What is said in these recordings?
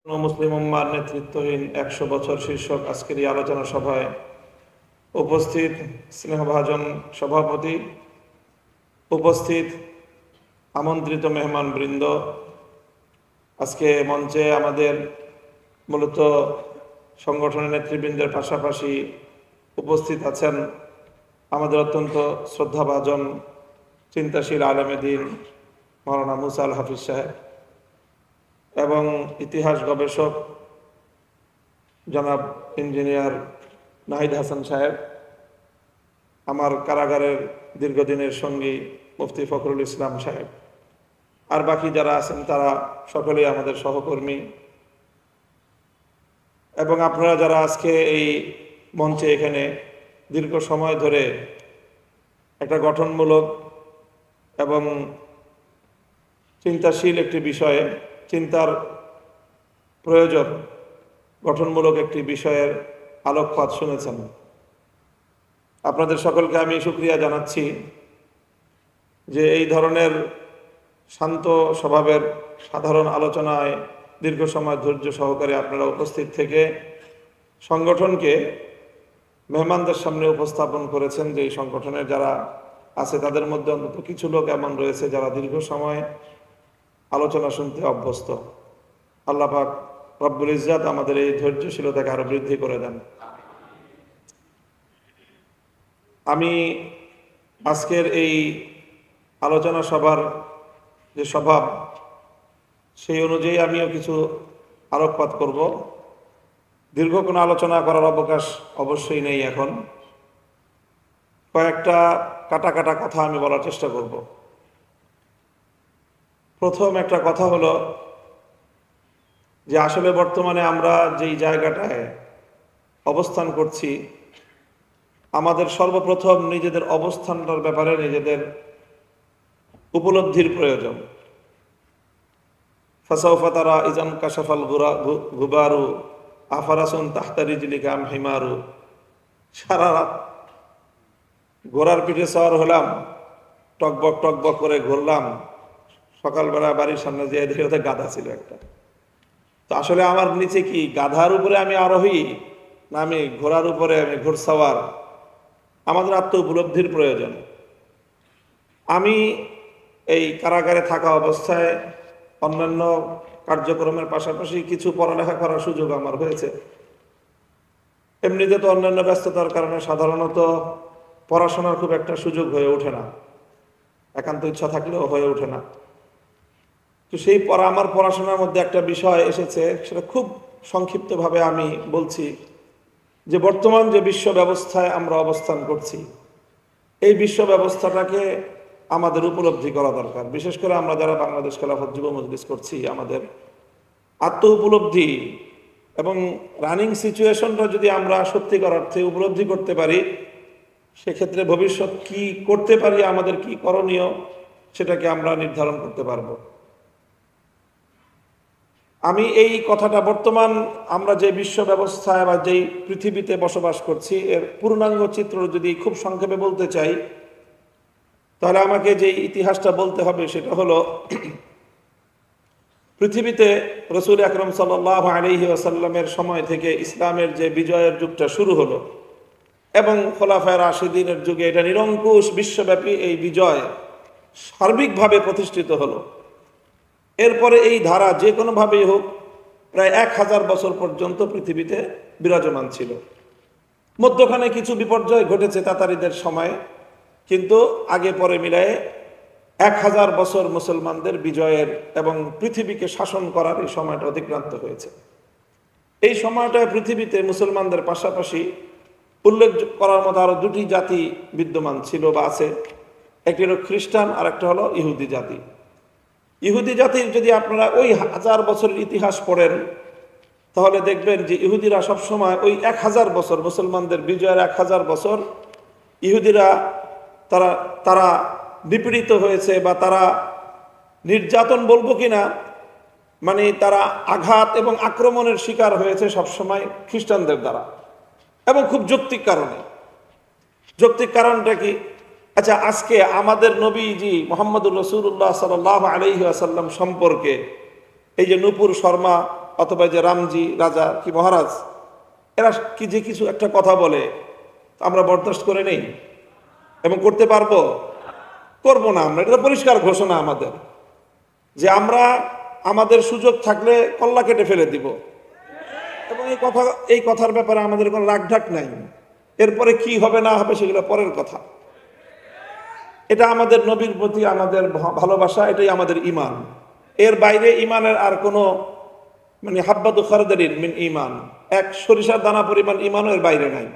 মুসলিম উম্মার নেতৃত্বাধীন ১০০ বছর শীর্ষক আজকের এই আলোচনা সভায় উপস্থিত স্নেহভাজন সভাপতি, উপস্থিত আমন্ত্রিত মেহমান বৃন্দ, আজকে মঞ্চে আমাদের মূলত সংগঠনের নেতৃবৃন্দের পাশাপাশি উপস্থিত আছেন আমাদের অত্যন্ত শ্রদ্ধাভাজন চিন্তাশীল আলেমে দ্বীন মাওলানা মুসা আল হাফিজ সাহেব এবং ইতিহাস গবেষক জনাব ইঞ্জিনিয়ার নাহিদ হাসান সাহেব, আমার কারাগারের দীর্ঘদিনের সঙ্গী মুফতি ফখরুল ইসলাম সাহেব, আর বাকি যারা আছেন তারা সকলেই আমাদের সহকর্মী, এবং আপনারা যারা আজকে এই মঞ্চে এখানে দীর্ঘ সময় ধরে একটা গঠনমূলক এবং চিন্তাশীল একটি বিষয়ে, চিন্তার প্রয়োজন গঠনমূলক একটি বিষয়ের আলোকপাত শুনেছেন, আপনাদের সকলকে আমি শুকরিয়া জানাচ্ছি যে এই ধরনের শান্ত স্বভাবের সাধারণ আলোচনায় দীর্ঘ সময় ধৈর্য সহকারে আপনারা উপস্থিত থেকে সংগঠনকে মেহমানদের সামনে উপস্থাপন করেছেন। যে এই সংগঠনের যারা আছে তাদের মধ্যে অন্তত কিছু লোক এমন রয়েছে যারা দীর্ঘ সময় আলোচনা শুনতে অভ্যস্ত। আল্লাহ পাক রব্বুল ইজ্জাত আমাদের এই ধৈর্যশীলতাকে আরো বৃদ্ধি করে দেন। আমি আজকের এই আলোচনা সভার যে স্বভাব, সেই অনুযায়ী আমিও কিছু আলোকপাত করব। দীর্ঘ কোনো আলোচনা করার অবকাশ অবশ্যই নেই। এখন কয়েকটা কাটা কাটা কথা আমি বলার চেষ্টা করব। প্রথম একটা কথা হলো যে আসলে বর্তমানে আমরা যেই জায়গাটায় অবস্থান করছি, আমাদের সর্বপ্রথম নিজেদের অবস্থানটার ব্যাপারে নিজেদের উপলব্ধির প্রয়োজন। ফাসাউফা তারা ইজান কাশাফাল গুবারু আফারাসুন তাহতা রিজলিকা আম হিমারু। সারা রাত ঘোড়ার পিঠে সওয়ার হলাম, টকবক টকবক করে ঘুরলাম, সকালবেলা বাড়ির সামনে যেয়ে দেখে ওদের গাধা ছিল একটা। তো আসলে আমার নিচে কি গাধার উপরে আমি আরোহী, না আমি ঘোড়ার উপরে আমি ঘোড়সাওয়ার? আমাদের আত্ম উপলব্ধির প্রয়োজন। আমি এই কারাগারে থাকা অবস্থায় অন্যান্য কার্যক্রমের পাশাপাশি কিছু পড়ালেখা করার সুযোগ আমার হয়েছে। এমনিতে তো অন্যান্য ব্যস্ততার কারণে সাধারণত পড়াশোনার খুব একটা সুযোগ হয়ে ওঠে না, একান্ত ইচ্ছা থাকলেও হয়ে ওঠে না। তো সেই আমার পড়াশোনার মধ্যে একটা বিষয় এসেছে, সেটা খুব সংক্ষিপ্তভাবে আমি বলছি যে বর্তমান যে বিশ্ব ব্যবস্থায় আমরা অবস্থান করছি, এই বিশ্ব ব্যবস্থাটাকে আমাদের উপলব্ধি করা দরকার। বিশেষ করে আমরা যারা বাংলাদেশ খেলাফত যুব মজলিস করছি, আমাদের আত্ম উপলব্ধি এবং রানিং সিচুয়েশনটা যদি আমরা সত্যিকার অর্থে উপলব্ধি করতে পারি, সেক্ষেত্রে ভবিষ্যৎ কি করতে পারি, আমাদের কি করণীয়, সেটাকে আমরা নির্ধারণ করতে পারবো। আমি এই কথাটা বর্তমান আমরা যে বিশ্ব ব্যবস্থায় বা যেই পৃথিবীতে বসবাস করছি, এর পূর্ণাঙ্গ চিত্র যদি খুব সংক্ষেপে বলতে চাই, তাহলে আমাকে যে ইতিহাসটা বলতে হবে সেটা হলো, পৃথিবীতে রসুল আকরম সাল্লাল্লাহু আলাইহি ওয়াসাল্লামের সময় থেকে ইসলামের যে বিজয়ের যুগটা শুরু হলো এবং খোলাফায়ে রাশিদিনের যুগে এটা নিরঙ্কুশ বিশ্বব্যাপী এই বিজয় সার্বিকভাবে প্রতিষ্ঠিত হলো। এরপরে এই ধারা যে কোনোভাবেই হোক প্রায় 1000 বছর পর্যন্ত পৃথিবীতে বিরাজমান ছিল। মধ্যখানে কিছু বিপর্যয় ঘটেছে তাতারিদের সময়ে, কিন্তু আগে পরে মিলায়ে 1000 বছর মুসলমানদের বিজয়ের এবং পৃথিবীকে শাসন করার এই সময়টা অতিক্রান্ত হয়েছে। এই সময়টায় পৃথিবীতে মুসলমানদের পাশাপাশি উল্লেখ করার মতো আরো দুটি জাতি বিদ্যমান ছিল বা আছে। একটি হলো খ্রিস্টান, আর একটা হলো ইহুদি জাতি। ইহুদি জাতির যদি আপনারা ওই 1000 বছরের ইতিহাস পড়েন, তাহলে দেখবেন যে ইহুদিরা সবসময় ওই 1000 বছর মুসলমানদের বিজয়ের 1000 বছর ইহুদিরা তারা নিপীড়িত হয়েছে, বা তারা নির্যাতন বলবো কিনা, মানে তারা আঘাত এবং আক্রমণের শিকার হয়েছে সবসময় খ্রিস্টানদের দ্বারা, এবং খুব যৌক্তিক কারণে। যৌক্তিক কারণটা কি? আচ্ছা, আজকে আমাদের নবীজি মুহাম্মদুর রাসূলুল্লাহ সাল্লাল্লাহু আলাইহি ওয়াসাল্লাম সম্পর্কে এই যে নূপুর শর্মা অথবা যে রামজি রাজা কি মহারাজ, এরা কি যে কিছু একটা কথা বলে আমরা বরদাস্ত করে নেই এবং করতে পারবো? করবো না। আমরা এটা পরিষ্কার ঘোষণা আমাদের, যে আমরা আমাদের সুযোগ থাকলে কল্লা কেটে ফেলে দিব। এবং এই কথার ব্যাপারে আমাদের কোনো রাগঢাক নাই। এরপরে কি হবে না হবে সেগুলো পরের কথা। এটা আমাদের নবীর প্রতি আমাদের ভালোবাসা, এটাই আমাদের ঈমান। এর বাইরে ঈমানের আর কোনো মানে হাব্বাতু খারদালিন মিন ঈমান, এক সরিষার দানা পরিমাণ ঈমানও এর বাইরে নাই।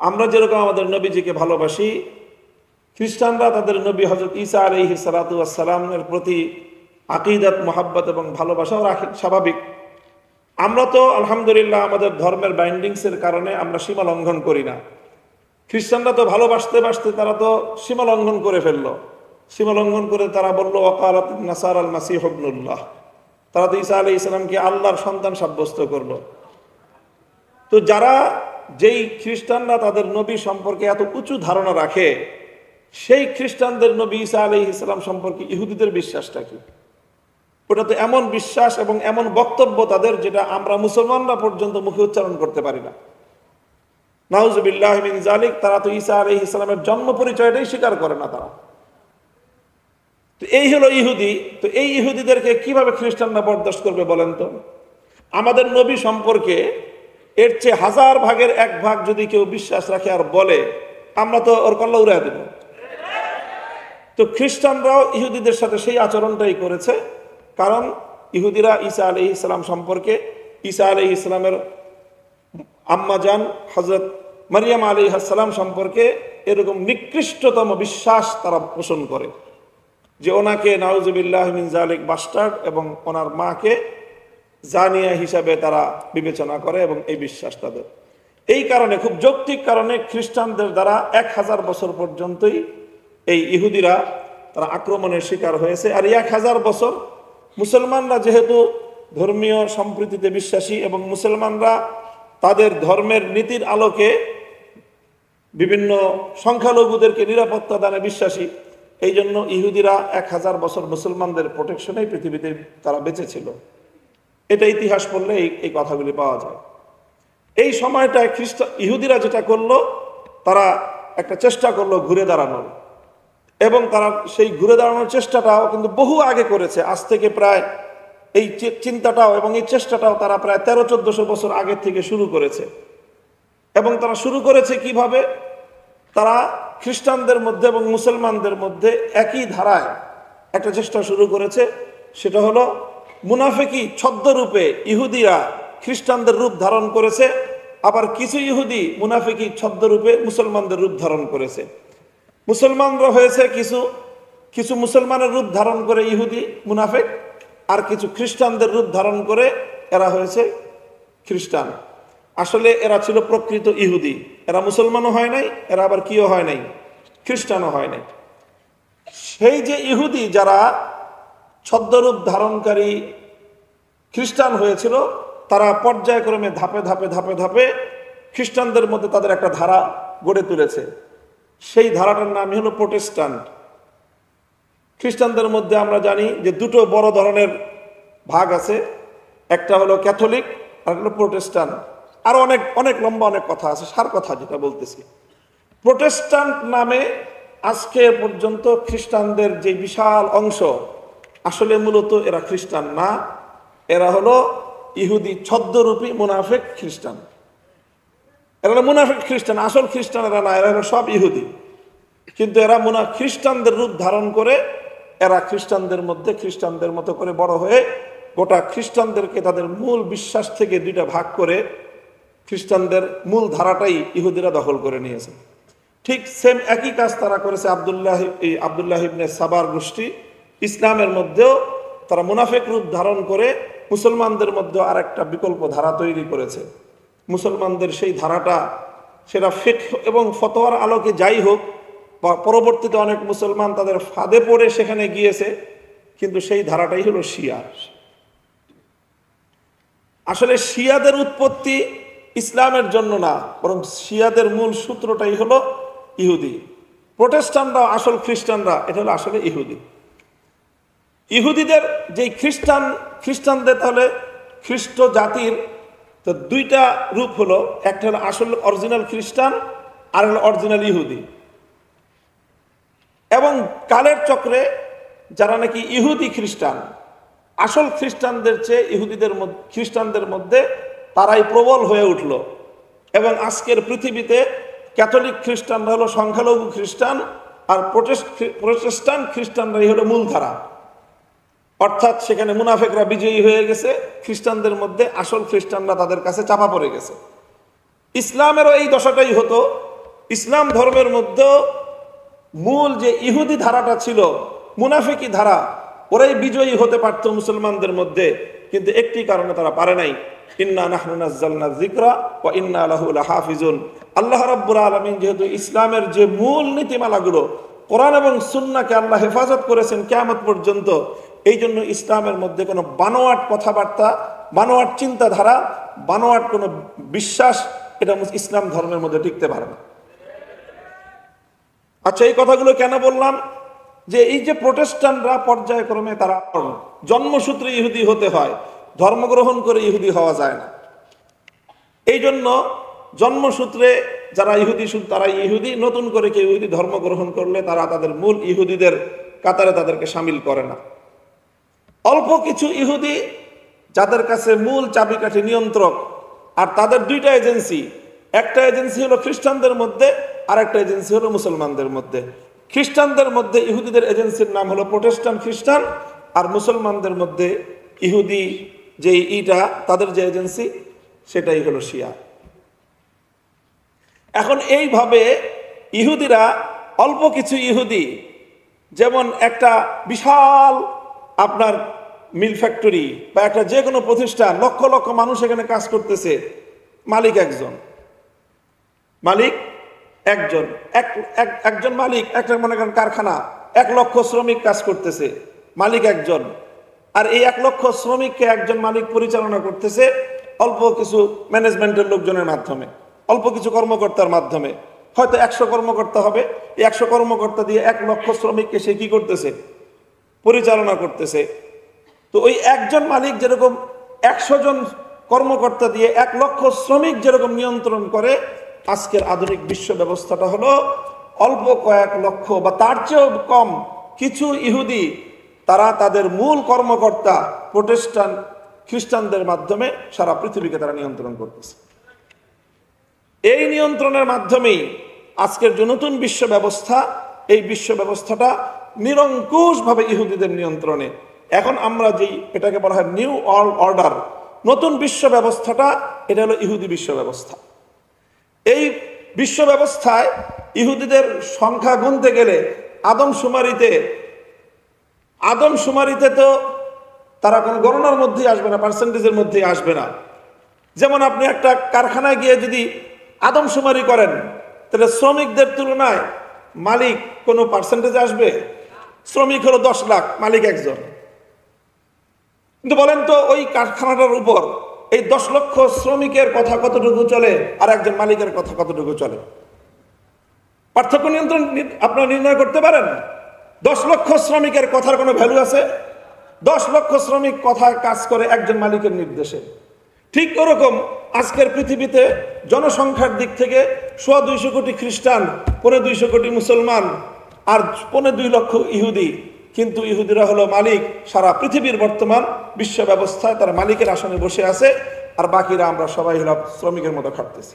আমরা যেরকম আমাদের নবীজিকে ভালোবাসি, খ্রিস্টানরা তাদের নবী হযরত ঈসা আলাইহিস সালাতু ওয়াস সালামের প্রতি আকীদাত, মুহাব্বত এবং ভালোবাসাও রাখে, স্বাভাবিক। আমরা তো আলহামদুলিল্লাহ আমাদের ধর্মের বাইন্ডিংসের কারণে আমরা সীমা লঙ্ঘন করি না। খ্রিস্টানরা তো ভালোবাসতে বাসতে তারা তো সীমা লঙ্ঘন করে ফেললো। সীমা লঙ্ঘন করে তারা বললো ওয়াকালাত নাসারা আল মাসীহ ইবনুল্লাহ, তারা তো ঈসা আলাইহিস সালামকে আল্লাহর সন্তান সাব্যস্ত করলো। তো যারা যেই খ্রিস্টানরা তাদের নবী সম্পর্কে এত উঁচু ধারণা রাখে, সেই খ্রিস্টানদের নবী ঈসা আলাইহিস সালাম সম্পর্কে ইহুদিদের বিশ্বাসটা কি? ওটা তো এমন বিশ্বাস এবং এমন বক্তব্য তাদের, যেটা আমরা মুসলমানরা পর্যন্ত মুখে উচ্চারণ করতে পারি না। নাউজুবিল্লাহি মিন যালিক। তারা তো ঈসা আলাইহিস সালামের জন্ম পরিচয়টাই স্বীকার করে না তারা। তো এই হলো ইহুদি। তো এই ইহুদিদেরকে কিভাবে খ্রিস্টানরা বরদাস্ত করবে বলেন তো? আমাদের নবী সম্পর্কে এর চেয়ে 1000 ভাগের 1 ভাগ যদি কেউ বিশ্বাস রাখে আর বলে, আমরা তো ওর কল্লা উড়াইয়া দেব। তো খ্রিস্টানরাও ইহুদিদের সাথে সেই আচরণটাই করেছে। কারণ ইহুদিরা ঈসা আলাইহিস সালাম সম্পর্কে, ঈসা আলাইহিস সালামের আম্মা জান হযরত মারিয়াম আলাইহিস সালাম সম্পর্কে এরকম নিকৃষ্টতম বিশ্বাস তারা পোষণ করে, যে ওনাকে নাউজুবিল্লাহি মিন যালিক বাস্টার্ড এবং ওনার মাকে জানিয়া হিসাবে তারা বিবেচনা করে, এবং এই বিশ্বাস তাদের। এই কারণে, খুব যৌক্তিক কারণে, খ্রিস্টানদের দ্বারা 1000 বছর পর্যন্তই এই ইহুদিরা তারা আক্রমণের শিকার হয়েছে। আর 1000 বছর মুসলমানরা যেহেতু ধর্মীয় সম্প্রীতিতে বিশ্বাসী এবং মুসলমানরা তাদের ধর্মের নীতির আলোকে বিভিন্ন সংখ্যালঘুদেরকে নিরাপত্তা দানে বিশ্বাসী, এই জন্য ইহুদিরা 1000 বছর মুসলমানদের প্রোটেকশনেই পৃথিবীতে তারা বেঁচে ছিল। এটা ইতিহাস পড়লে এই কথাগুলি পাওয়া যায়। এই সময়টায় ইহুদিরা যেটা করলো, তারা একটা চেষ্টা করলো ঘুরে দাঁড়ানোর, এবং তারা সেই ঘুরে দাঁড়ানোর চেষ্টাটাও কিন্তু বহু আগে করেছে। আজ থেকে প্রায় এই চিন্তাটাও এবং এই চেষ্টাটাও তারা প্রায় 1300-1400 বছর আগে থেকে শুরু করেছে। এবং তারা শুরু করেছে কিভাবে? তারা খ্রিস্টানদের মধ্যে এবং মুসলমানদের মধ্যে একই ধারায় একটা চেষ্টা শুরু করেছে। সেটা হলো মুনাফিকি ছদ্মরূপে ইহুদিরা খ্রিস্টানদের রূপ ধারণ করেছে, আবার কিছু ইহুদি মুনাফিকি ছদ্মরূপে মুসলমানদের রূপ ধারণ করেছে। মুসলমানরা হয়েছে কিছু মুসলমানের রূপ ধারণ করে ইহুদি মুনাফিক, আর কিছু খ্রিস্টানদের রূপ ধারণ করে এরা হয়েছে খ্রিস্টান। আসলে এরা ছিল প্রকৃত ইহুদি। এরা মুসলমানও হয় নাই, এরা আবার কিও হয় নাই, খ্রিস্টানও হয় নাই। সেই যে ইহুদি যারা ছদ্মরূপ ধারণকারী খ্রিস্টান হয়েছিল, তারা পর্যায়ক্রমে ধাপে ধাপে ধাপে ধাপে খ্রিস্টানদের মধ্যে তাদের একটা ধারা গড়ে তুলেছে। সেই ধারাটার নামই হলো প্রোটেস্ট্যান্ট। খ্রিস্টানদের মধ্যে আমরা জানি যে দুটো বড় ধরনের ভাগ আছে, একটা হলো ক্যাথলিক আর হলো প্রোটেস্ট্যান্ট। আরো অনেক অনেক লম্বা অনেক কথা আছে, সার কথা যেটা বলতেছি। প্রোটেস্ট্যান্ট নামে আজকে পর্যন্ত খ্রিস্টানদের যে বিশাল অংশ, আসলে মূলত এরা খ্রিস্টান না, এরা হলো ইহুদি ছদ্মরূপী মুনাফিক খ্রিস্টান। এরা মুনাফিক খ্রিস্টান, আসল খ্রিস্টান এরা না, এরা হলো সব ইহুদি। কিন্তু এরা খ্রিস্টানদের রূপ ধারণ করে এরা খ্রিস্টানদের মতো করে বড় হয়ে গোটা খ্রিস্টানদেরকে তাদের মূল বিশ্বাস থেকে দুইটা ভাগ করে খ্রিস্টানদের মূল ধারাটাই ইহুদিরা দখল করে নিয়েছে। ঠিক সেম একই কাজ তারা করেছে আব্দুল্লাহ ইবনে সাবার গোষ্ঠী। ইসলামের মধ্যেও তারা মুনাফিক রূপ ধারণ করে মুসলমানদের মধ্যে আর একটা বিকল্প ধারা তৈরি করেছে। মুসলমানদের সেই ধারাটা, সেটা ফিকহ এবং ফতোয়ার আলোকে যাই হোক, বা পরবর্তীতে অনেক মুসলমান তাদের ফাঁদে পড়ে সেখানে গিয়েছে, কিন্তু সেই ধারাটাই হলো শিয়া। আসলে শিয়াদের উৎপত্তি ইসলামের জন্য না, বরং শিয়াদের মূল সূত্রটাই হলো ইহুদি। প্রোটেস্টান্টরা আসল খ্রিস্টানরা, এটা হলো আসলে ইহুদি। ইহুদিদের যেই খ্রিস্টানদের তাহলে খ্রিস্ট জাতির তো দুইটা রূপ হলো, একটা হলো আসল অরিজিনাল খ্রিস্টান, আর হলো অরিজিনাল ইহুদি। এবং কালের চক্রে যারা নাকি ইহুদি খ্রিস্টান, আসল খ্রিস্টানদের চেয়ে ইহুদিদের খ্রিস্টানদের মধ্যে তারাই প্রবল হয়ে উঠল। এবং আজকের পৃথিবীতে ক্যাথলিক খ্রিস্টানরা হলো সংখ্যালঘু খ্রিস্টান, আর প্রোটেস্টান্ট খ্রিস্টানরাই হলো মূলধারা। অর্থাৎ সেখানে মুনাফেকরা বিজয়ী হয়ে গেছে, খ্রিস্টানদের মধ্যে আসল খ্রিস্টানরা তাদের কাছে চাপা পড়ে গেছে। ইসলামেরও এই দশাটাই হতো। ইসলাম ধর্মের মধ্যে মূল যে ইহুদি ধারাটা ছিল, মুনাফিকি ধারা, ওরাই বিজয়ী হতে পারত মুসলমানদের মধ্যে, কিন্তু একটি কারণে তারা পারে নাই। ইন্না নাহনু নাযালনা যিকরা ওয়া ইন্না লাহু লাহাফিজুন। আল্লাহ রাব্বুল আলামিন যেহেতু ইসলামের যে মূল নীতিমালাগুলো, কোরআন এবং সুন্নাহকে আল্লাহ হেফাজত করেছেন কিয়ামত পর্যন্ত, এই জন্য ইসলামের মধ্যে কোনো বানোয়াট কথাবার্তা, বানোয়াট চিন্তাধারা, বানোয়াট কোনো বিশ্বাস, এটা ইসলাম ধর্মের মধ্যে টিকতে পারে না। আচ্ছা, এই কথাগুলো কেন বললাম? যে এই যে প্রোটেস্টান্টরা পর্যায়ক্রমে তারা জন্মসূত্রে ইহুদি হতে হয়, ধর্মগ্রহণ করে ইহুদি হওয়া যায় না। এই জন্য জন্মসূত্রে যারা ইহুদি তারা ইহুদি, নতুন করে কেউ ইহুদি ধর্ম গ্রহণ করলে তারা তাদের মূল ইহুদিদের কাতারে তাদেরকে সামিল করে না। অল্প কিছু ইহুদি যাদের কাছে মূল চাবিকাঠি নিয়ন্ত্রক, আর তাদের দুইটা এজেন্সি, একটা এজেন্সি হলো খ্রিস্টানদের মধ্যে, আর একটা এজেন্সি হলো মুসলমানদের মধ্যে। খ্রিস্টানদের মধ্যে ইহুদিদের এজেন্সির নাম হলো প্রোটেস্টান্ট খ্রিস্টান, আর মুসলমানদের মধ্যে ইহুদি যে তাদের যে এজেন্সি সেটাই হলো শিয়া। এখন এইভাবে ইহুদিরা, অল্প কিছু ইহুদি, যেমন একটা বিশাল আপনার মিল ফ্যাক্টরি বা একটা যে কোনো প্রতিষ্ঠান, লক্ষ লক্ষ মানুষ এখানে কাজ করতেছে, মালিক একজন, একজন মালিক, একটা মনে করেন কারখানা, 1 লক্ষ শ্রমিক কাজ করতেছে, মালিক একজন। আর এই 1 লক্ষ শ্রমিককে একজন মালিক পরিচালনা করতেছে অল্প কিছু ম্যানেজমেন্টের লোকজনের মাধ্যমে, অল্প কিছু কর্মকর্তার মাধ্যমে। হয়তো 100 কর্মকর্তা হবে, এই 100 কর্মকর্তা দিয়ে 1 লক্ষ শ্রমিককে সে কি করতেছে? পরিচালনা করতেছে। তো ওই একজন মালিক যেরকম 100 জন কর্মকর্তা দিয়ে 1 লক্ষ শ্রমিক যেরকম নিয়ন্ত্রণ করে, আজকের আধুনিক বিশ্ব ব্যবস্থাটা হলো অল্প কয়েক লক্ষ বা তার চেয়েও কম কিছু ইহুদি, তারা তাদের মূল কর্মকর্তা প্রোটেস্টান্ট খ্রিস্টানদের মাধ্যমে সারা পৃথিবীকে তারা নিয়ন্ত্রণ করতেছে। এই নিয়ন্ত্রণের মাধ্যমেই আজকের যে নতুন বিশ্ব ব্যবস্থা, এই বিশ্ব ব্যবস্থাটা নিরঙ্কুশভাবে ইহুদিদের নিয়ন্ত্রণে। এখন আমরা যেই এটাকে বলা হয় নিউ ওয়ার্ল্ড অর্ডার, নতুন বিশ্ব ব্যবস্থাটা, এটা হলো ইহুদি বিশ্ব ব্যবস্থা। এই বিশ্ব ব্যবস্থায় ইহুদিদের সংখ্যা গুনতে গেলে আদমশুমারিতে তো তারা কোনো গণনার মধ্যেই আসবে না, পার্সেন্টেজের মধ্যেই আসবে না। যেমন আপনি একটা কারখানায় গিয়ে যদি আদমশুমারি করেন, তাহলে শ্রমিকদের তুলনায় মালিক কোনো পার্সেন্টেজে আসবে? শ্রমিক হলো 10 লাখ, মালিক একজন। কিন্তু বলেন তো, ওই কারখানাটার উপর এই 10 লক্ষ শ্রমিকের কথা কতটুকু চলে, আর একজন মালিকের কথা কতটুকু চলে? পার্থক্য নিয়ন্ত্রণ আপনারা নির্ণয় করতে পারেন? 10 লক্ষ শ্রমিকের কথার কোনো ভ্যালু আছে? 10 লক্ষ শ্রমিক কথায় কাজ করে একজন মালিকের নির্দেশে। ঠিক ওরকম আজকের পৃথিবীতে জনসংখ্যার দিক থেকে 250 কোটি খ্রিস্টান, 250 কোটি মুসলমান, আর 2 লক্ষ ইহুদি। কিন্তু ইহুদিরা হলো মালিক সারা পৃথিবীর বর্তমান বিশ্ব ব্যবস্থায়, তার মালিকের আসনে বসে আছে, আর বাকিরা আমরা সবাই হলো শ্রমিকের মতো খাটতেছি।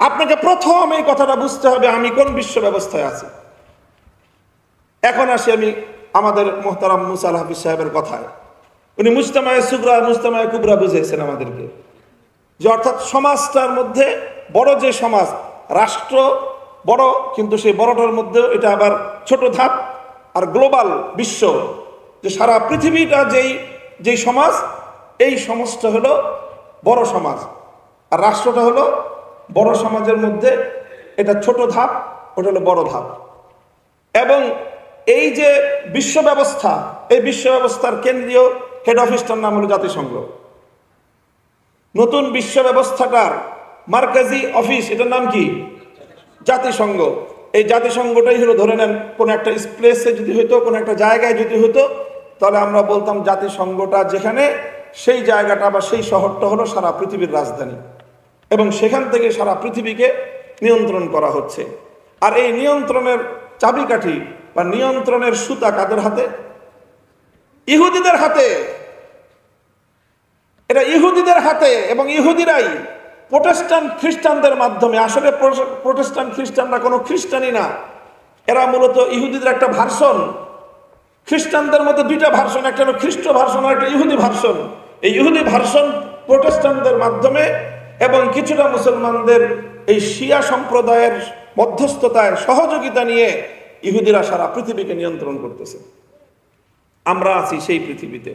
আপনাকে প্রথম এই কথাটা বুঝতে হবে, আমি কোন বিশ্ব ব্যবস্থায় আছি। এখন আসি আমি আমাদের মোহতারাম মুসা আল হাফিজ সাহেবের কথায়। উনি মুজতামায়ে সুগরা, মুজতামায়ে কুবরা বুঝিয়েছেন আমাদেরকে, যে অর্থাৎ সমাজটার মধ্যে বড় যে সমাজ, রাষ্ট্র বড়, কিন্তু সেই বড়টার মধ্যে এটা আবার ছোট ধাপ, আর গ্লোবাল বিশ্ব, যে সারা পৃথিবীটা যেই সমাজ, এই সমাজটা হলো বড় সমাজ, আর রাষ্ট্রটা হলো বড় সমাজের মধ্যে এটা ছোট ধাপ, ওটা হলো বড় ধাপ। এবং এই যে বিশ্ব ব্যবস্থা, এই বিশ্ব ব্যবস্থার কেন্দ্রীয় হেড অফিসটার নাম হলো জাতিসংঘ। নতুন বিশ্ব ব্যবস্থাটার মার্কাজি অফিস, এটার নাম কি? জাতিসংঘ। এই জাতিসংঘটাই হলো, ধরে নেন কোন একটা প্লেসে যদি হইতো, কোন একটা জায়গায় যদি হতো, তাহলে আমরা বলতাম জাতিসংঘটা যেখানে, সেই জায়গাটা বা সেই শহরটা হলো সারা পৃথিবীর রাজধানী, এবং সেখান থেকে সারা পৃথিবীকে নিয়ন্ত্রণ করা হচ্ছে। আর এই নিয়ন্ত্রণের চাবিকাঠি বা নিয়ন্ত্রণের সুতা কাদের হাতে? ইহুদিদের হাতে। এটা ইহুদিদের হাতে, এবং ইহুদিরাই প্রোটেস্ট্যান্ট খ্রিস্টানদের মাধ্যমে, আসলে প্রোটেস্ট্যান্ট খ্রিস্টানরা কোনো খ্রিস্টানই না, এরা মূলত ইহুদিদের একটা ভার্সন। খ্রিস্টানদের মধ্যে দুইটা ভার্সন, একটা হলো খ্রিস্ট ভার্সন আর একটা ইহুদি ভার্সন। এই ইহুদি ভার্সন প্রোটেস্ট্যান্টদের মাধ্যমে এবং কিছুটা মুসলমানদের এই শিয়া সম্প্রদায়ের মধ্যস্থতায় সহযোগিতা নিয়ে ইহুদিরা সারা পৃথিবীকে নিয়ন্ত্রণ করতেছে। আমরা আছি সেই পৃথিবীতে।